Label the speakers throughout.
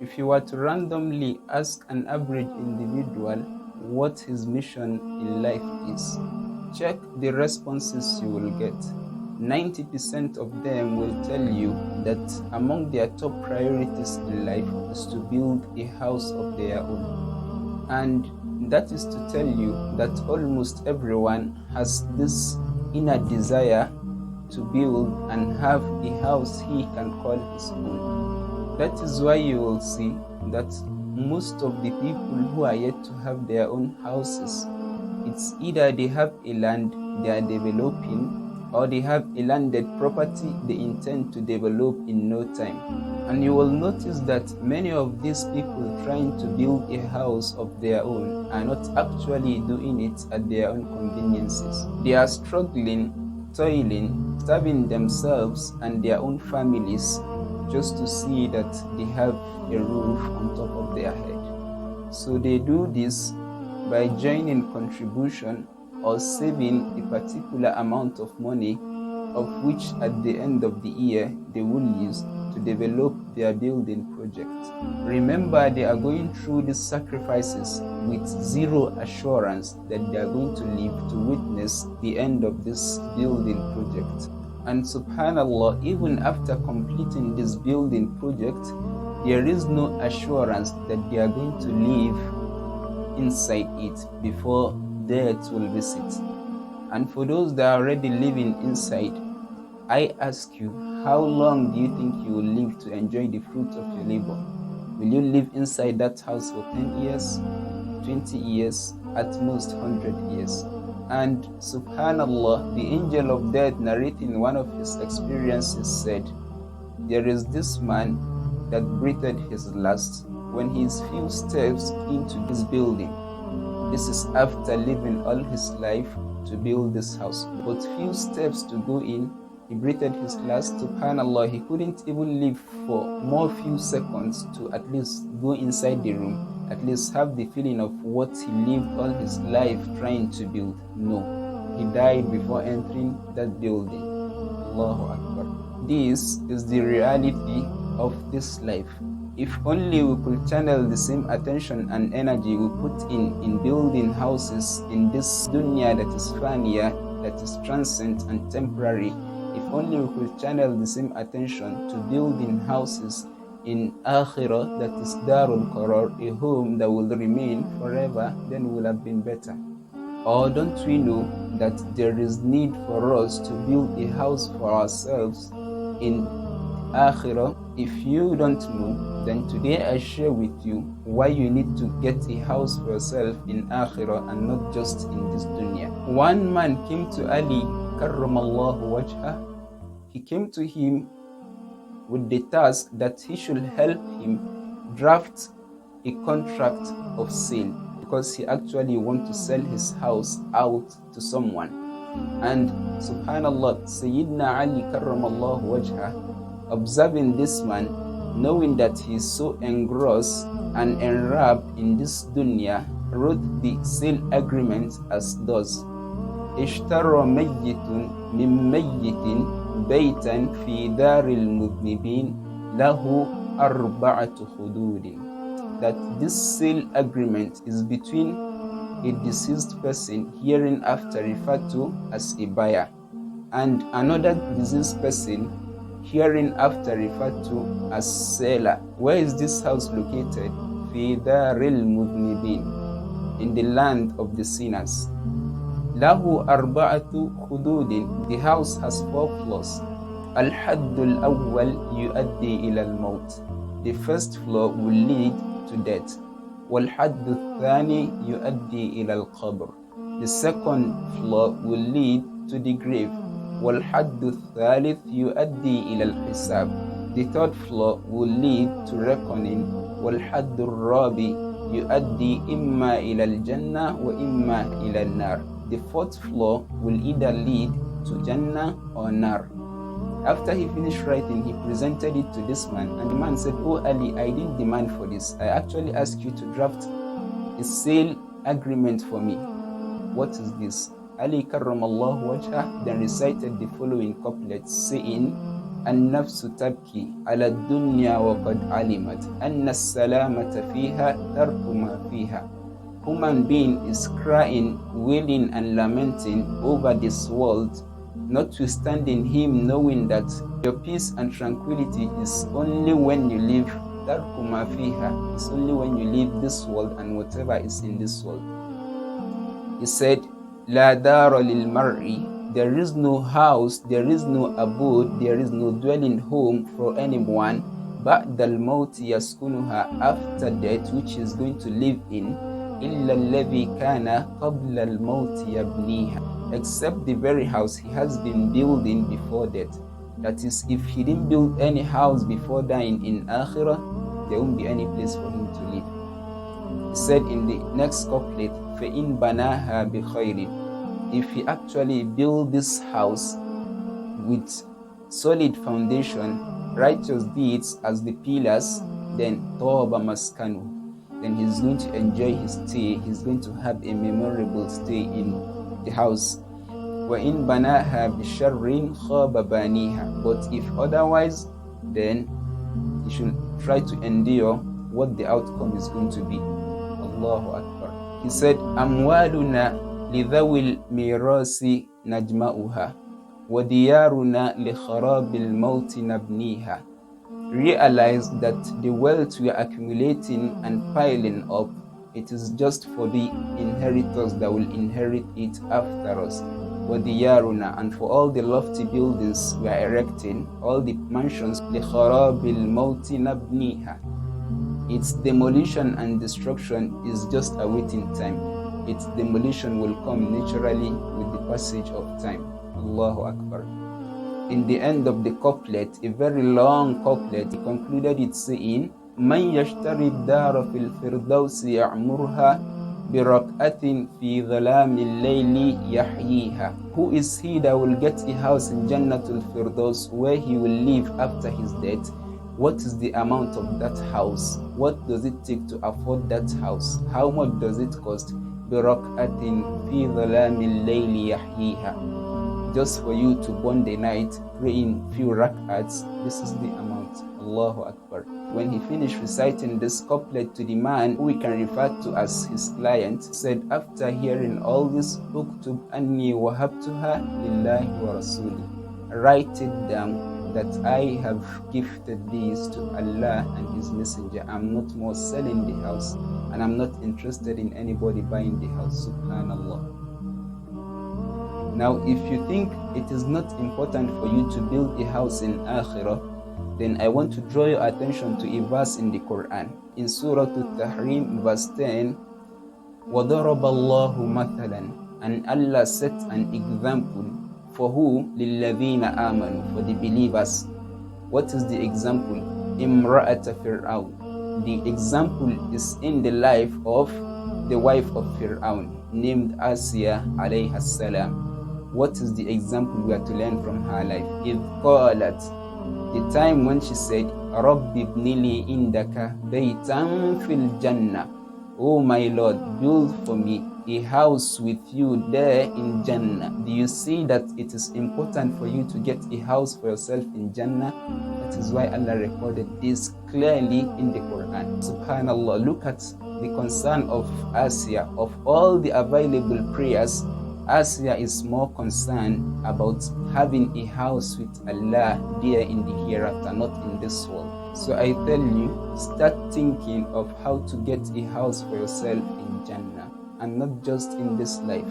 Speaker 1: If you were to randomly ask an average individual what his mission in life is, check the responses you will get. 90% of them will tell you that among their top priorities in life is to build a house of their own. And that is to tell you that almost everyone has this inner desire to build and have a house he can call his own. That is why you will see that most of the people who are yet to have their own houses, it's either they have a land they are developing, or they have a landed property they intend to develop in no time. And you will notice that many of these people trying to build a house of their own are not actually doing it at their own conveniences. They are struggling, toiling, starving themselves and their own families just to see that they have a roof on top of their head. So they do this by joining contribution or saving a particular amount of money, of which at the end of the year they will use to develop their building project. Remember, they are going through these sacrifices with zero assurance that they are going to live to witness the end of this building project. And subhanallah, even after completing this building project, there is no assurance that they are going to live inside it before death will visit. And for those that are already living inside, I ask you, how long do you think you will live to enjoy the fruit of your labor? Will you live inside that house for 10 years, 20 years, at most 100 years? And subhanallah, the angel of death narrating one of his experiences said, there is this man that breathed his last when he is few steps into this building. This is after living all his life to build this house. But few steps to go in, he breathed his last. Subhanallah, he couldn't even live for more few seconds to at least go inside the room, at least have the feeling of what he lived all his life trying to build. No, he died before entering that building. Allahu Akbar. This is the reality of this life. If only we could channel the same attention and energy we put in building houses in this dunya that is faniya, that is transient and temporary, if only we could channel the same attention to building houses in akhirah, that is darul qarar, a home that will remain forever, then we will have been better. Or don't we know that there is need for us to build a house for ourselves in akhirah? If you don't know, then today I share with you why you need to get a house for yourself in akhirah and not just in this dunya. One man came to Ali karramallahu wajhah. He came to him with the task that he should help him draft a contract of sale, because he actually wants to sell his house out to someone. And subhanallah, Sayyidina Ali karramallahu wajhah, observing this man, knowing that he is so engrossed and enwrapped in this dunya, wrote the sale agreement as thus: Ishtara mayyitun min mayyitin baytan fi daril mudnibin lahu arba'atu khududin. That this sale agreement is between a deceased person, hereinafter referred to as a buyer, and another deceased person, hereinafter referred to as seller. Where is this house located? Fi daril mudnibin, in the land of the sinners. Lahu arba'atu khududin, the house has 4 floors. Al-haddul awwal yuaddi ila al-maut, the first floor will lead to death. Wal-haddu thani yuaddi ila al-qabr, the second floor will lead to the grave. Wal-haddu thalith yuaddi ila al-hisab, the third floor will lead to reckoning. Wal-haddu rabi yuaddi imma ila al-jannah wa imma ila al-nar, the fourth floor will either lead to Jannah or Nar. After he finished writing, he presented it to this man, and the man said, "Oh Ali, I didn't demand for this. I actually asked you to draft a sale agreement for me. What is this?" Ali karramallahu wajhah then recited the following couplets, saying, النفس تبكي على الدنيا وقد علمت أن السلامة فيها ترك ما فيها. Human being is crying, wailing and lamenting over this world, notwithstanding him knowing that your peace and tranquility is only when you live tarku ma fiha, it's only when you leave this world and whatever is in this world. He said, La dara lil mar'i, there is no house, there is no abode, there is no dwelling home for anyone, ba'dal mawti yaskunuha, after death, which is going to live in, illa alladhi kana qabla al-mawt yabniha, except the very house he has been building before death. That is, if he didn't build any house before dying in akhirah, there won't be any place for him to live. He said in the next couplet, فَإِن بَنَاهَا بِخَيْرٍ, if he actually build this house with solid foundation, righteous deeds as the pillars, then طَابَ مَسْكَنُهُ, then he's going to enjoy his stay, he's going to have a memorable stay in the house. وَإِن بَنَاهَا بِشَرٍ خَابَ بَانِيهَا, but if otherwise, then he should try to endure what the outcome is going to be. Allahu Akbar. He said, أَمْوَالُنَا لِذَوِي الْمِيرَاسِ نَجْمَعُهَا وَدِيَارُنَا لِخَرَابِ الْمَوْتِ نَبْنِيهَا. Realize that the wealth we are accumulating and piling up, it is just for the inheritors that will inherit it after us. وَدِيَارُنَا, and for all the lofty buildings we are erecting, all the mansions, لِخَرَابِ الْمَوْتِ نَبْنِيهَا. Its demolition and destruction is just a waiting time. Its demolition will come naturally with the passage of time. Allahu Akbar. In the end of the couplet, a very long couplet, he concluded it saying, مَنْ يَشْتَرِ الدَّارَ فِي الْفِرْدَوْسِ يَعْمُرْهَا بِرَقْأَةٍ فِي ظَلَامِ اللَّيْلِ يَحْيِيهَا. Who is he that will get a house in Jannatul Firdaus where he will live after his death? What is the amount of that house? What does it take to afford that house? How much does it cost? بِرَقْأَةٍ فِي ظَلَامِ اللَّيْلِ يَحْيِيهَا. Just for you to burn the night praying few rak'ats, this is the amount. Allahu Akbar. When he finished reciting this couplet to the man who we can refer to as his client, said, after hearing all this, uktub anni wahabtuha lillahi wa rasuli, write it down that I have gifted these to Allah and his messenger. I'm not more selling the house, and I'm not interested in anybody buying the house. Subhanallah. Now, if you think it is not important for you to build a house in Akhirah, then I want to draw your attention to a verse in the Quran. In Surah Al-Tahrim, verse 10, وَضَرَبَ اللَّهُ مَثَلًا, and Allah set an example for who? لِلَّذِينَ آمَنُوا, for the believers. What is the example? إِمْرَأَةَ فِرْعَوْنَ. The example is in the life of the wife of Fir'aun, named Asiya alayha salam. What is the example we are to learn from her life? إِذْ قَالَتْ, the time when she said, رَبِّ ابْنِ لِي إِنْدَكَ بَيْتًا فِي الْجَنَّةِ, Oh my Lord, build for me a house with you there in Jannah. Do you see that it is important for you to get a house for yourself in Jannah? That is why Allah recorded this clearly in the Quran. Subhanallah, look at the concern of Asiya. Of all the available prayers, Asiya is more concerned about having a house with Allah there in the hereafter, not in this world. So I tell you, start thinking of how to get a house for yourself in Jannah, and not just in this life.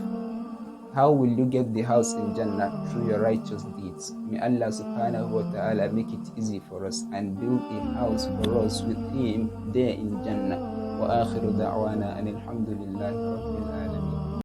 Speaker 1: How will you get the house in Jannah? Through your righteous deeds. May Allah subhanahu wa ta'ala make it easy for us and build a house for us with him there in Jannah. Wa akhiru da'wana anil hamdulillahi rabbil alamin.